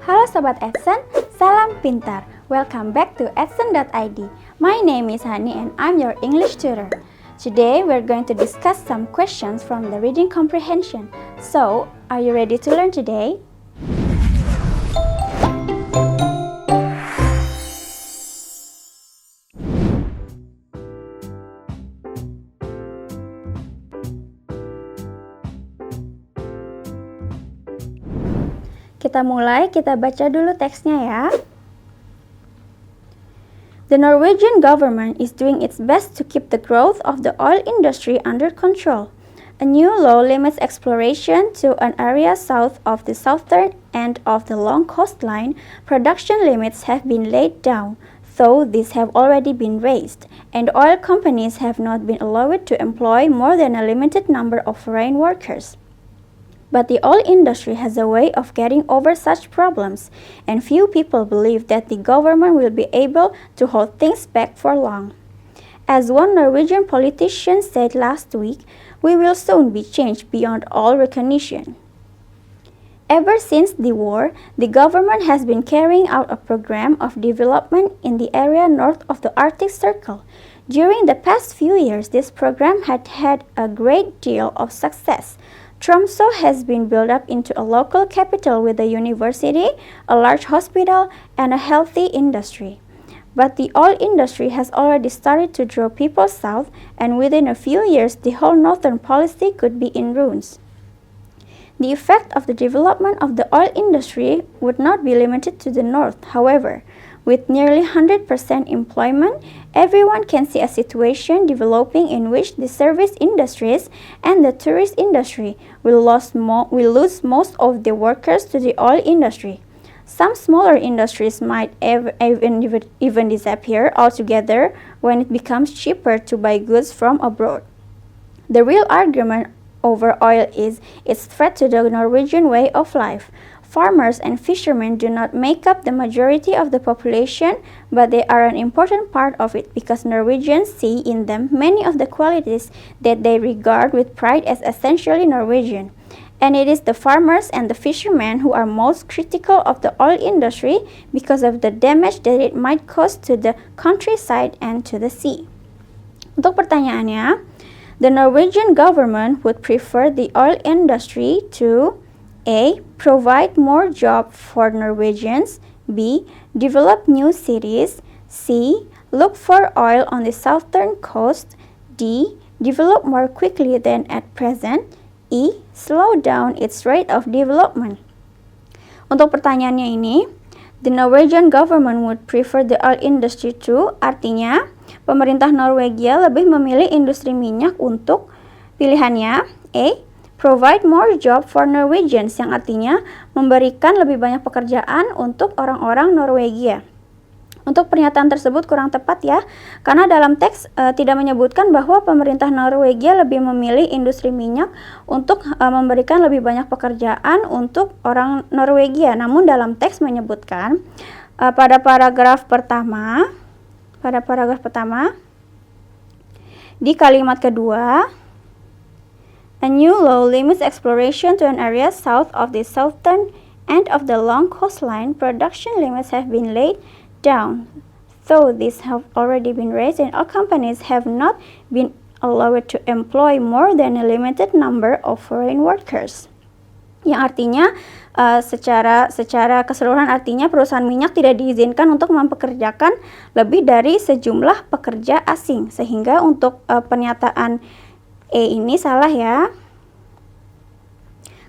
Halo Sobat Edson, salam pintar. Welcome back to Edson.id. My name is Hani and I'm your English tutor. Today we're going to discuss some questions from the reading comprehension. So, are you ready to learn today? Kita mulai, kita baca dulu teksnya ya. The Norwegian government is doing its best to keep the growth of the oil industry under control. A new law limits exploration to an area south of the southern end of the long coastline. Production limits have been laid down, though these have already been raised, and oil companies have not been allowed to employ more than a limited number of foreign workers. But the oil industry has a way of getting over such problems, and few people believe that the government will be able to hold things back for long. As one Norwegian politician said last week, we will soon be changed beyond all recognition. Ever since the war, the government has been carrying out a program of development in the area north of the Arctic Circle. During the past few years, this program had had a great deal of success. Tromsø has been built up into a local capital with a university, a large hospital, and a healthy industry. But the oil industry has already started to draw people south, and within a few years the whole northern policy could be in ruins. The effect of the development of the oil industry would not be limited to the north, however. With nearly 100% employment, everyone can see a situation developing in which the service industries and the tourist industry will lose most of the workers to the oil industry. Some smaller industries might even disappear altogether when it becomes cheaper to buy goods from abroad. The real argument over oil is its threat to the Norwegian way of life. Farmers and fishermen do not make up the majority of the population, but they are an important part of it because Norwegians see in them many of the qualities that they regard with pride as essentially Norwegian. And it is the farmers and the fishermen who are most critical of the oil industry because of the damage that it might cause to the countryside and to the sea. Untuk pertanyaannya, the Norwegian government would prefer the oil industry to A. Provide more jobs for Norwegians. B. Develop new cities. C. Look for oil on the southern coast. D. Develop more quickly than at present. E. Slow down its rate of development. Untuk pertanyaannya ini, the Norwegian government would prefer the oil industry to, artinya pemerintah Norwegia lebih memilih industri minyak untuk pilihannya A. Provide more job for Norwegians, yang artinya memberikan lebih banyak pekerjaan untuk orang-orang Norwegia. Untuk pernyataan tersebut kurang tepat ya, karena dalam teks tidak menyebutkan bahwa pemerintah Norwegia lebih memilih industri minyak untuk memberikan lebih banyak pekerjaan untuk orang Norwegia. Namun dalam teks menyebutkan pada paragraf pertama di kalimat kedua, a new law limits exploration to an area south of the southern end of the long coastline. Production limits have been laid down, though these have already been raised, and all companies have not been allowed to employ more than a limited number of foreign workers. Yang artinya secara keseluruhan artinya perusahaan minyak tidak diizinkan untuk mempekerjakan lebih dari sejumlah pekerja asing, sehingga untuk pernyataan E ini salah ya.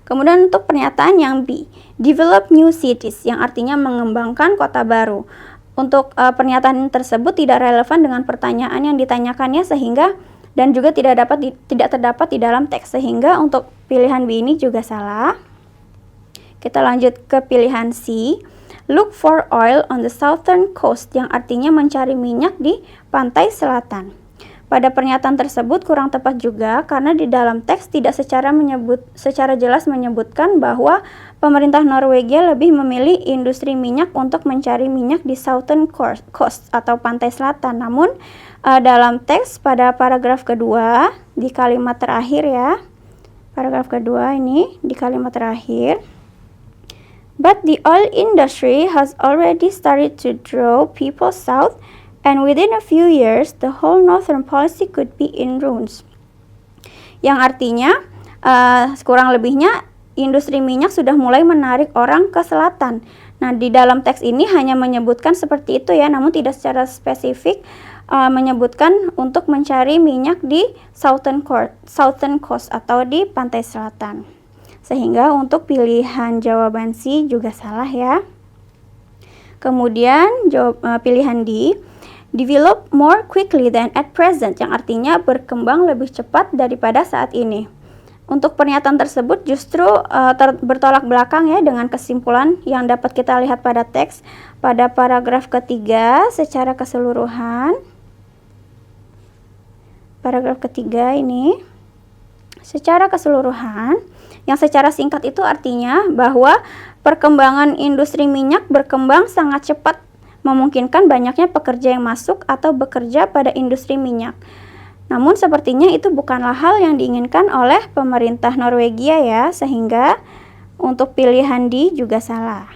Kemudian untuk pernyataan yang B, develop new cities, yang artinya mengembangkan kota baru. Untuk pernyataan tersebut tidak relevan dengan pertanyaan yang ditanyakannya sehingga dan juga tidak terdapat di dalam teks, sehingga untuk pilihan B ini juga salah. Kita lanjut ke pilihan C, look for oil on the southern coast, yang artinya mencari minyak di pantai selatan. Pada pernyataan tersebut kurang tepat juga karena di dalam teks tidak secara jelas menyebutkan bahwa pemerintah Norwegia lebih memilih industri minyak untuk mencari minyak di southern coast atau pantai selatan. Namun dalam teks pada paragraf kedua di kalimat terakhir ya, paragraf kedua ini di kalimat terakhir, But the oil industry has already started to draw people south, and within a few years, the whole northern policy could be in ruins. Yang artinya, kurang lebihnya, industri minyak sudah mulai menarik orang ke selatan. Nah, di dalam teks ini hanya menyebutkan seperti itu ya, namun tidak secara spesifik menyebutkan untuk mencari minyak di southern coast atau di pantai selatan. Sehingga untuk pilihan jawaban C juga salah ya. Kemudian pilihan D, develop more quickly than at present, yang artinya berkembang lebih cepat daripada saat ini. Untuk pernyataan tersebut justru bertolak belakang ya dengan kesimpulan yang dapat kita lihat pada teks pada paragraf ketiga secara keseluruhan. Paragraf ketiga ini secara keseluruhan, yang secara singkat itu artinya bahwa perkembangan industri minyak berkembang sangat cepat, memungkinkan banyaknya pekerja yang masuk atau bekerja pada industri minyak. Namun sepertinya itu bukanlah hal yang diinginkan oleh pemerintah Norwegia ya, sehingga untuk pilihan D juga salah.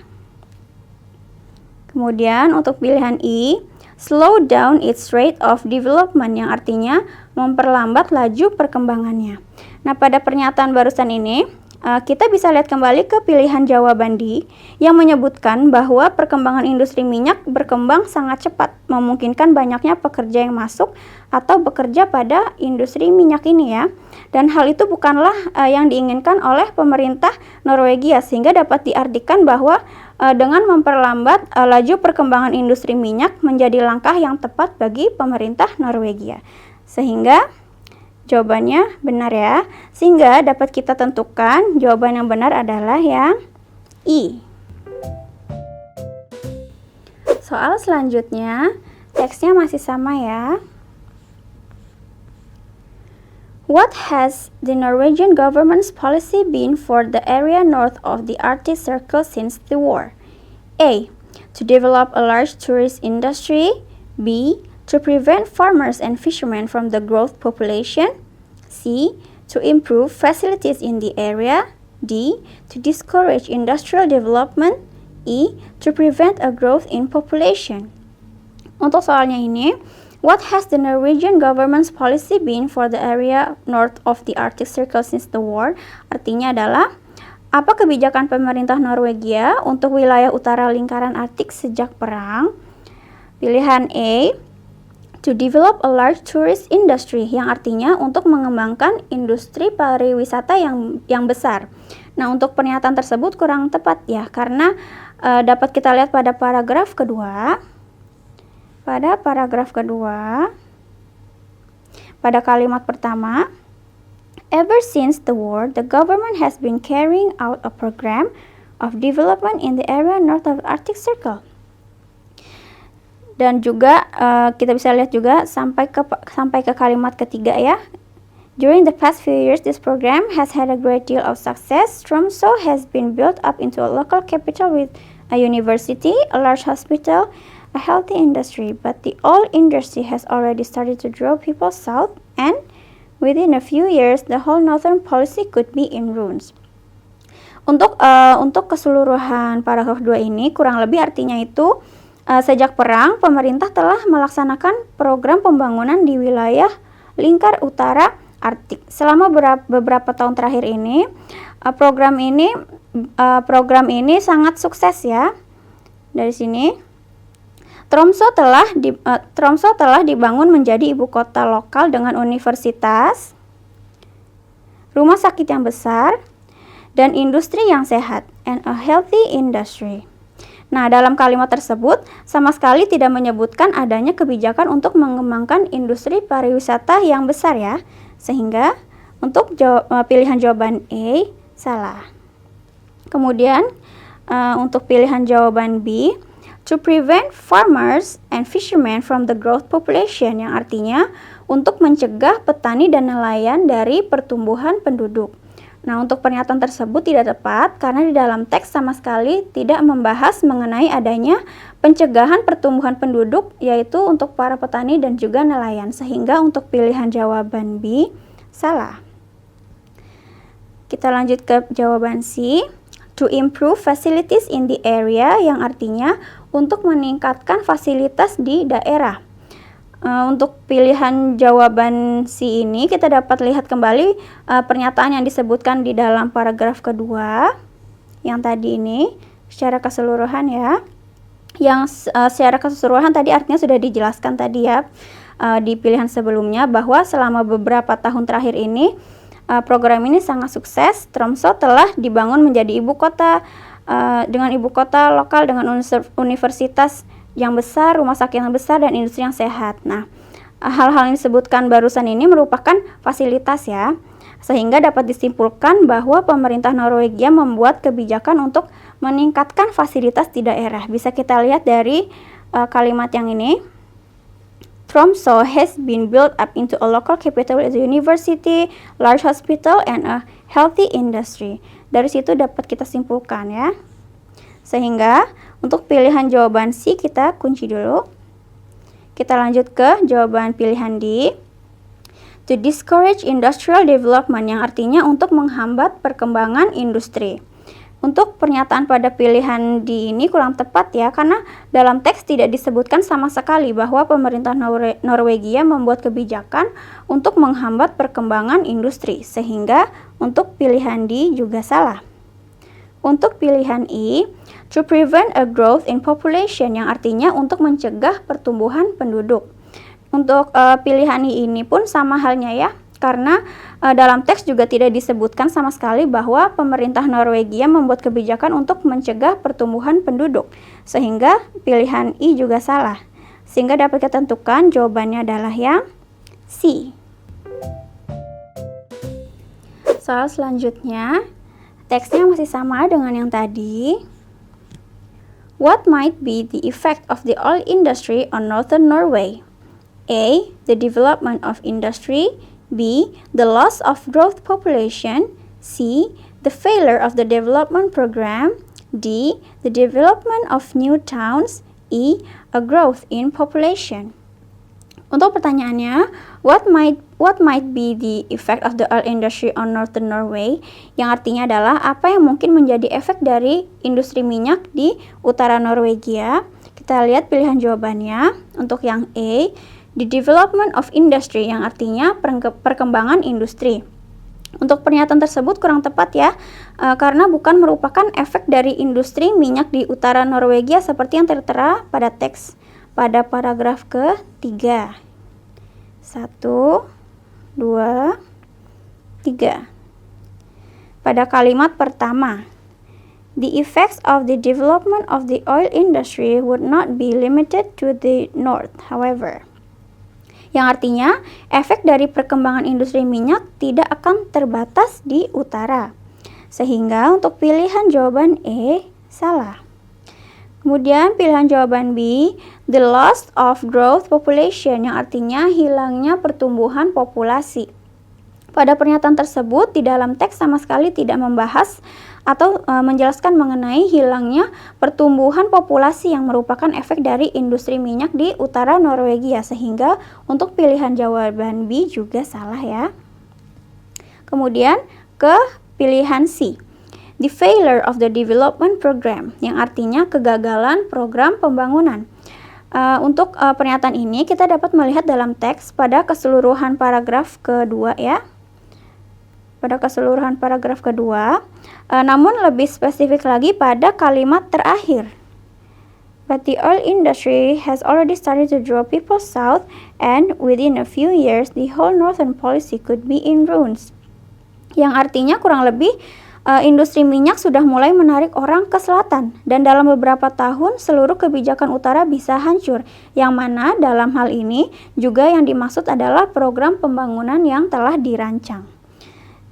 Kemudian untuk pilihan E, slow down its rate of development, yang artinya memperlambat laju perkembangannya. Nah, pada pernyataan barusan ini, kita bisa lihat kembali ke pilihan jawaban D yang menyebutkan bahwa perkembangan industri minyak berkembang sangat cepat, memungkinkan banyaknya pekerja yang masuk atau bekerja pada industri minyak ini ya. Dan hal itu bukanlah yang diinginkan oleh pemerintah Norwegia, sehingga dapat diartikan bahwa dengan memperlambat laju perkembangan industri minyak menjadi langkah yang tepat bagi pemerintah Norwegia. Sehingga jawabannya benar ya. Sehingga dapat kita tentukan jawaban yang benar adalah yang I. Soal selanjutnya, teksnya masih sama ya. What has the Norwegian government's policy been for the area north of the Arctic Circle since the war? A. To develop a large tourist industry. B. To prevent farmers and fishermen from the growth population. C. To improve facilities in the area. D. To discourage industrial development. E. To prevent a growth in population. Untuk soalnya ini, what has the Norwegian government's policy been for the area north of the Arctic Circle since the war? Artinya adalah, apa kebijakan pemerintah Norwegia untuk wilayah utara lingkaran Arktik sejak perang? Pilihan A, to develop a large tourist industry, yang artinya untuk mengembangkan industri pariwisata yang besar. Nah, untuk pernyataan tersebut kurang tepat ya, karena dapat kita lihat pada paragraf kedua. Pada paragraf kedua, pada kalimat pertama, ever since the war, the government has been carrying out a program of development in the area north of the Arctic Circle. Dan juga kita bisa lihat juga sampai ke kalimat ketiga ya. During the past few years, this program has had a great deal of success. Tromsø has been built up into a local capital with a university, a large hospital, a healthy industry, but the oil industry has already started to draw people south, and within a few years, the whole northern policy could be in ruins. Untuk keseluruhan paragraf 2 ini, kurang lebih artinya itu, sejak perang, pemerintah telah melaksanakan program pembangunan di wilayah lingkar utara Arktik. Selama beberapa tahun terakhir ini, program ini sangat sukses ya. Dari sini, Tromsø telah dibangun menjadi ibu kota lokal dengan universitas, rumah sakit yang besar, dan industri yang sehat, and a healthy industry. Nah, dalam kalimat tersebut sama sekali tidak menyebutkan adanya kebijakan untuk mengembangkan industri pariwisata yang besar ya. Sehingga untuk pilihan jawaban A salah. Kemudian untuk pilihan jawaban B, to prevent farmers and fishermen from the growth population, yang artinya untuk mencegah petani dan nelayan dari pertumbuhan penduduk. Nah, untuk pernyataan tersebut tidak tepat karena di dalam teks sama sekali tidak membahas mengenai adanya pencegahan pertumbuhan penduduk, yaitu untuk para petani dan juga nelayan. Sehingga untuk pilihan jawaban B salah. Kita lanjut ke jawaban C. To to improve facilities in the area, yang artinya untuk meningkatkan fasilitas di daerah. Untuk pilihan jawaban C ini kita dapat lihat kembali pernyataan yang disebutkan di dalam paragraf kedua yang tadi ini secara keseluruhan ya. Yang secara keseluruhan tadi artinya sudah dijelaskan tadi ya di pilihan sebelumnya, bahwa selama beberapa tahun terakhir ini program ini sangat sukses. Tromsø telah dibangun menjadi ibu kota dengan ibu kota lokal dengan universitas yang besar, rumah sakit yang besar, dan industri yang sehat. Nah, hal-hal yang disebutkan barusan ini merupakan fasilitas ya, sehingga dapat disimpulkan bahwa pemerintah Norwegia membuat kebijakan untuk meningkatkan fasilitas di daerah. Bisa kita lihat dari kalimat yang ini. Tromsø has been built up into a local capital with a university, large hospital, and a healthy industry. Dari situ dapat kita simpulkan ya. Sehingga untuk pilihan jawaban C kita kunci dulu. Kita lanjut ke jawaban pilihan D. To discourage industrial development, yang artinya untuk menghambat perkembangan industri. Untuk pernyataan pada pilihan D ini kurang tepat ya, karena dalam teks tidak disebutkan sama sekali bahwa pemerintah Norwegia membuat kebijakan untuk menghambat perkembangan industri, sehingga untuk pilihan D juga salah. Untuk pilihan E, to prevent a growth in population, yang artinya untuk mencegah pertumbuhan penduduk. Untuk pilihan I ini pun sama halnya ya, karena dalam teks juga tidak disebutkan sama sekali bahwa pemerintah Norwegia membuat kebijakan untuk mencegah pertumbuhan penduduk, sehingga pilihan I juga salah. Sehingga dapat kita tentukan jawabannya adalah yang C. Soal selanjutnya, teksnya masih sama dengan yang tadi. What might be the effect of the oil industry on northern Norway? A. The development of industry. B. The loss of growth population. C. The failure of the development program. D. The development of new towns. E. A growth in population. Untuk pertanyaannya, what might be the effect of the oil industry on northern Norway? Yang artinya adalah apa yang mungkin menjadi efek dari industri minyak di utara Norwegia. Kita lihat pilihan jawabannya. Untuk yang A, the development of industry, yang artinya perkembangan industri. Untuk pernyataan tersebut kurang tepat ya, karena bukan merupakan efek dari industri minyak di utara Norwegia seperti yang tertera pada teks pada paragraf ke-3. 1, 2, 3. Pada kalimat pertama, the effects of the development of the oil industry would not be limited to the north, however. Yang artinya, efek dari perkembangan industri minyak tidak akan terbatas di utara. Sehingga untuk pilihan jawaban E salah. Kemudian pilihan jawaban B, the loss of growth population, yang artinya hilangnya pertumbuhan populasi. Pada pernyataan tersebut, di dalam teks sama sekali tidak membahas atau menjelaskan mengenai hilangnya pertumbuhan populasi yang merupakan efek dari industri minyak di utara Norwegia, sehingga untuk pilihan jawaban B juga salah ya. Kemudian ke pilihan C, the failure of the development program, yang artinya kegagalan program pembangunan. Untuk pernyataan ini kita dapat melihat dalam teks pada keseluruhan paragraf kedua ya. Pada keseluruhan paragraf kedua, namun lebih spesifik lagi pada kalimat terakhir. But the oil industry has already started to draw people south, and within a few years the whole northern policy could be in ruins. Yang artinya kurang lebih industri minyak sudah mulai menarik orang ke selatan, dan dalam beberapa tahun seluruh kebijakan utara bisa hancur, yang mana dalam hal ini juga yang dimaksud adalah program pembangunan yang telah dirancang.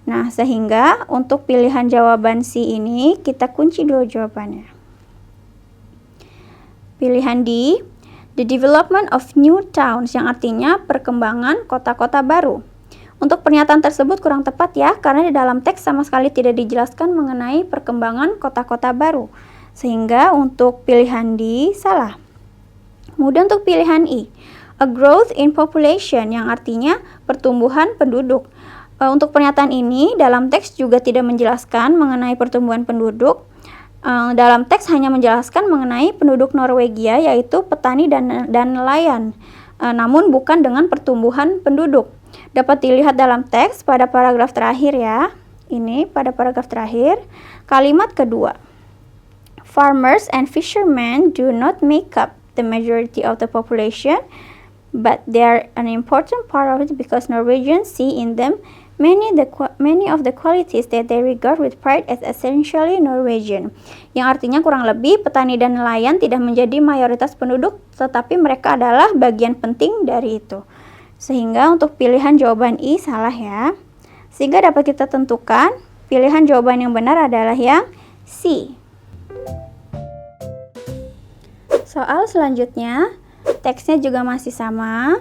Nah, sehingga untuk pilihan jawaban C ini kita kunci dulu jawabannya. Pilihan D, the development of new towns, yang artinya perkembangan kota-kota baru. Untuk pernyataan tersebut kurang tepat ya, karena di dalam teks sama sekali tidak dijelaskan mengenai perkembangan kota-kota baru. Sehingga untuk pilihan D salah. Kemudian untuk pilihan E, a growth in population, yang artinya pertumbuhan penduduk. Untuk pernyataan ini dalam teks juga tidak menjelaskan mengenai pertumbuhan penduduk. Dalam teks hanya menjelaskan mengenai penduduk Norwegia, yaitu petani dan nelayan, namun bukan dengan pertumbuhan penduduk. Dapat dilihat dalam teks pada paragraf terakhir ya. Ini pada paragraf terakhir, kalimat kedua. Farmers and fishermen do not make up the majority of the population, but they are an important part of it because Norwegians see in them many of the qualities that they regard with pride as essentially Norwegian. Yang artinya kurang lebih petani dan nelayan tidak menjadi mayoritas penduduk, tetapi mereka adalah bagian penting dari itu. Sehingga untuk pilihan jawaban I salah ya. Sehingga dapat kita tentukan pilihan jawaban yang benar adalah yang C. Soal selanjutnya, teksnya juga masih sama.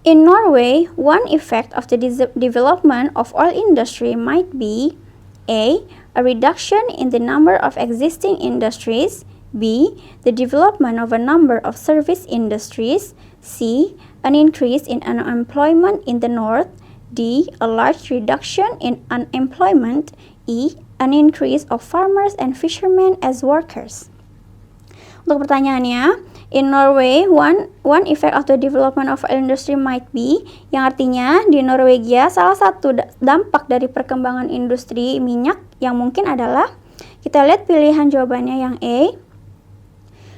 In Norway, one effect of the development of oil industry might be A reduction in the number of existing industries, B. The development of a number of service industries, C. An increase in unemployment in the north, D. A large reduction in unemployment, E. An increase of farmers and fishermen as workers. Untuk pertanyaannya, in Norway, one effect of the development of oil industry might be, yang artinya di Norwegia salah satu dampak dari perkembangan industri minyak yang mungkin adalah, kita lihat pilihan jawabannya yang A,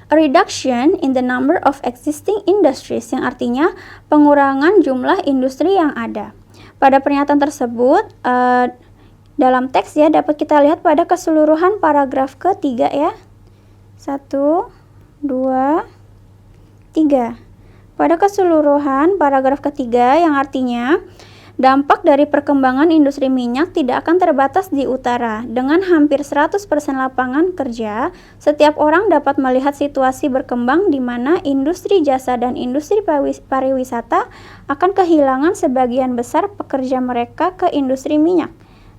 a reduction in the number of existing industries, yang artinya pengurangan jumlah industri yang ada. Pada pernyataan tersebut, dalam teks ya dapat kita lihat pada keseluruhan paragraf ketiga ya. 1, 2, 3. Pada keseluruhan paragraf ketiga yang artinya dampak dari perkembangan industri minyak tidak akan terbatas di utara. Dengan hampir 100% lapangan kerja, setiap orang dapat melihat situasi berkembang di mana industri jasa dan industri pariwisata akan kehilangan sebagian besar pekerja mereka ke industri minyak.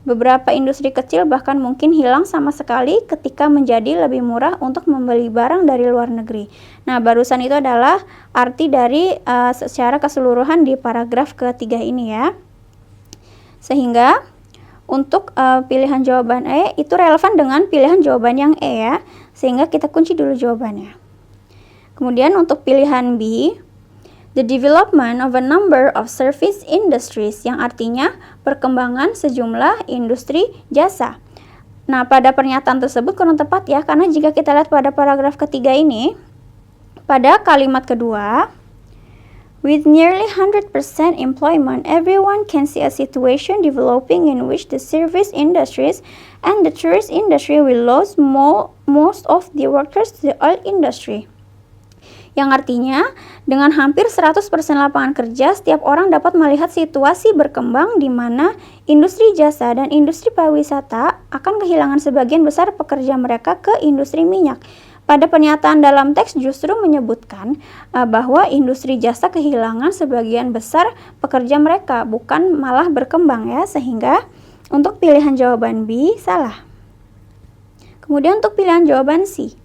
Beberapa industri kecil bahkan mungkin hilang sama sekali ketika menjadi lebih murah untuk membeli barang dari luar negeri. Nah, barusan itu adalah arti dari secara keseluruhan di paragraf ketiga ini ya. Sehingga untuk pilihan jawaban E itu relevan dengan pilihan jawaban yang E ya. Sehingga kita kunci dulu jawabannya. Kemudian untuk pilihan B, the development of a number of service industries, yang artinya perkembangan sejumlah industri jasa. Nah, pada pernyataan tersebut kurang tepat ya, karena jika kita lihat pada paragraf ketiga ini, pada kalimat kedua, with nearly 100% employment, everyone can see a situation developing in which the service industries and the tourist industry will lose most of the workers to the oil industry. Yang artinya, dengan hampir 100% lapangan kerja, setiap orang dapat melihat situasi berkembang di mana industri jasa dan industri pariwisata akan kehilangan sebagian besar pekerja mereka ke industri minyak. Pada pernyataan dalam teks justru menyebutkan bahwa industri jasa kehilangan sebagian besar pekerja mereka, bukan malah berkembang ya, sehingga untuk pilihan jawaban B salah. Kemudian untuk pilihan jawaban C,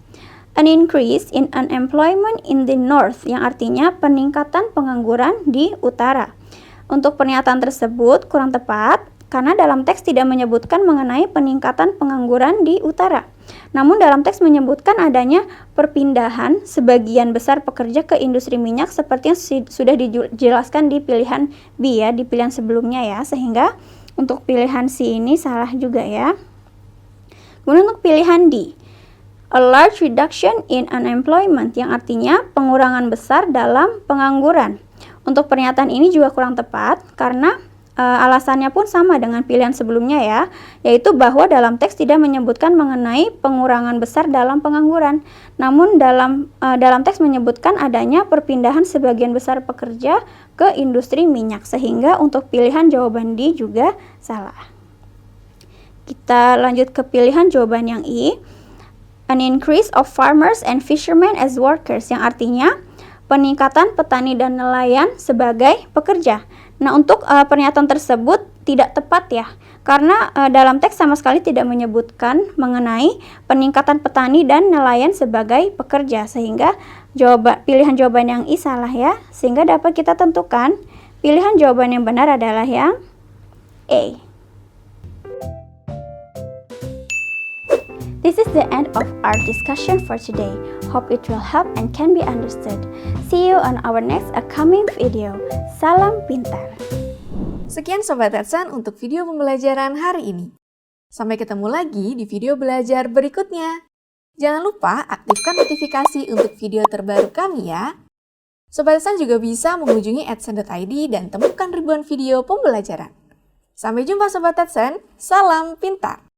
an increase in unemployment in the north, yang artinya peningkatan pengangguran di utara. Untuk pernyataan tersebut kurang tepat karena dalam teks tidak menyebutkan mengenai peningkatan pengangguran di utara. Namun dalam teks menyebutkan adanya perpindahan sebagian besar pekerja ke industri minyak seperti yang sudah dijelaskan di pilihan B ya, di pilihan sebelumnya ya, sehingga untuk pilihan C ini salah juga ya. Kemudian untuk pilihan D, a large reduction in unemployment, yang artinya pengurangan besar dalam pengangguran. Untuk pernyataan ini juga kurang tepat karena alasannya pun sama dengan pilihan sebelumnya ya, yaitu bahwa dalam teks tidak menyebutkan mengenai pengurangan besar dalam pengangguran. Namun dalam teks menyebutkan adanya perpindahan sebagian besar pekerja ke industri minyak, sehingga untuk pilihan jawaban D juga salah. Kita lanjut ke pilihan jawaban yang I, an increase of farmers and fishermen as workers, yang artinya peningkatan petani dan nelayan sebagai pekerja. Nah, untuk pernyataan tersebut tidak tepat ya, karena dalam teks sama sekali tidak menyebutkan mengenai peningkatan petani dan nelayan sebagai pekerja, sehingga pilihan jawaban yang I salah ya, sehingga dapat kita tentukan pilihan jawaban yang benar adalah yang A. This is the end of our discussion for today. Hope it will help and can be understood. See you on our next upcoming video. Salam pintar. Sekian Sobat Edson untuk video pembelajaran hari ini. Sampai ketemu lagi di video belajar berikutnya. Jangan lupa aktifkan notifikasi untuk video terbaru kami ya. Sobat Edson juga bisa mengunjungi edson.id dan temukan ribuan video pembelajaran. Sampai jumpa Sobat Edson, salam pintar!